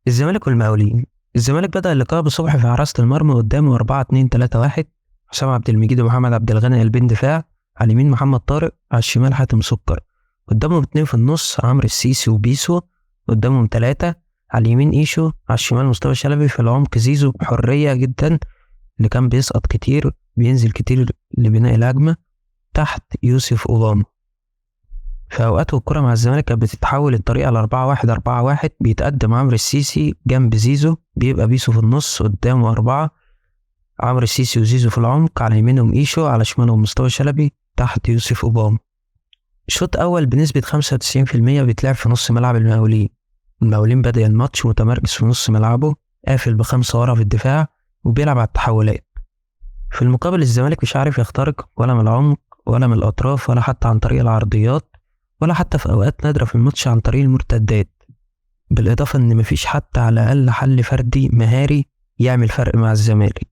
الزمالك والمقاولين. الزمالك بدأ اللقاء بصبحي في حراسة المرمى قدامه 4-2-3-1. حسام عبد المجيد ومحمد عبد الغني قلبين دفاع، على اليمين محمد طارق، على الشمال حاتم سكر. قدامهم اتنين في النص، عمرو السيسي وبيسو. قدامهم تلاتة، على اليمين ايشو، على الشمال مصطفى شلبي، في العمق زيزو بحرية جدا اللي كان بيسقط كتير، بينزل كتير لبناء الهجمة. تحت يوسف أوباما. في أوقات والكرة مع الزمالك كانت بتتحول الطريقة ل4-1-4-1. بيتقدم عمرو السيسي جنب زيزو، بيبقى بيسو في النص، قدامه أربعة، عمرو السيسي وزيزو في العمق، على يمينهم إيشو، على شمالهم مصطفى شلبي، تحت يوسف أوباما. شوط أول بنسبة 95% بيتلعب في نص ملعب المقاولين. المقاولين بدأ الماتش متمركز في نص ملعبه، قافل بخمسة ورا في الدفاع، وبيلعب على التحولات. في المقابل الزمالك مش عارف يخترق ولا من العمق ولا من الأطراف ولا حتى عن طريق العرضيات، ولا حتى في أوقات نادرة في الماتش عن طريق المرتدات. بالإضافة إن مفيش حتى على الأقل حل فردي مهاري يعمل فرق مع الزمالك.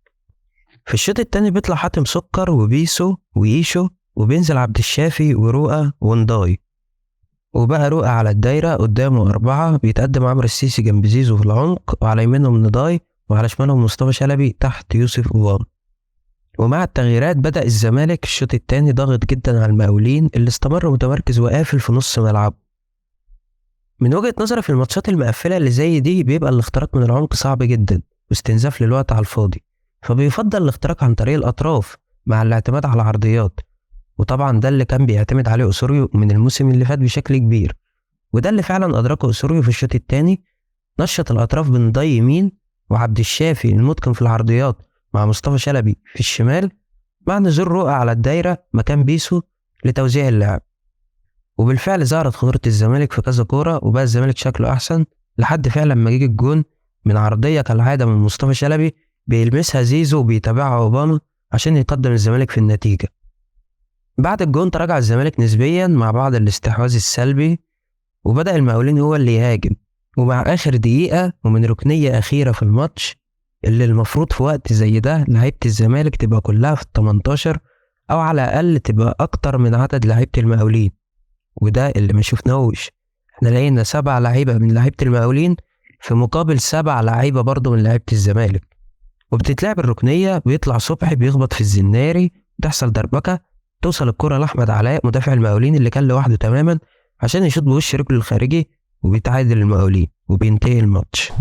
في الشوط التاني بيطلع حاتم سكر وبيسو ويشو، وبينزل عبد الشافي ورؤى ونداي، وبقى رؤى على الدايرة، قدامه أربعة، بيتقدم عمرو السيسي جنب زيزو في العمق، وعلى يمينهم نداي، وعلى شمالهم مصطفى شلبي، تحت يوسف أوباما. ومع التغييرات بدأ الزمالك الشوط التاني ضاغط جدا على المقاولين اللي استمر متمركز وقافل في نص ملعبه. من وجهة نظري في الماتشات المقفلة اللي زي دي بيبقى الاختراق من العمق صعب جدا واستنزاف للوقت على الفاضي، فبيفضل الاختراق عن طريق الأطراف مع الاعتماد على العرضيات. وطبعا ده اللي كان بيعتمد عليه أسوريو من الموسم اللي فات بشكل كبير، وده اللي فعلا أدركه أسوريو في الشوط التاني. نشط الأطراف بنضاي يمين، وعبد الشافي المتقن في العرضيات مع مصطفى شلبي في الشمال، مع نزول رؤى على الدايرة مكان بيسو لتوزيع اللعب. وبالفعل ظهرت خطورة الزمالك في كذا كورة، وبقى الزمالك شكله أحسن لحد فعلا ما جه الجون من عرضية كالعادة من مصطفى شلبي، بيلمسها زيزو وبيتابعها أوباما عشان يقدم الزمالك في النتيجة. بعد الجون تراجع الزمالك نسبيا مع بعض الاستحواذ السلبي، وبدأ المقاولين هو اللي يهاجم. ومع آخر دقيقة ومن ركنية أخيرة في الماتش اللي المفروض في وقت زي ده لعيبة الزمالك تبقى كلها في ال18، أو على الأقل تبقى أكتر من عدد لعيبة المقاولين، وده اللي ما شفناهوش. احنا لقينا 7 لعيبة من لعيبة المقاولين في مقابل 7 لعيبة برضه من لعيبة الزمالك. وبتتلعب الركنية، بيطلع صبحي بيخبط في الزناري، تحصل دربكة، توصل الكرة لأحمد علاء مدافع المقاولين اللي كان لوحده تماما عشان يشوط بوش رجله الخارجي، وبيتعادل المقاولين وبينتهي الماتش.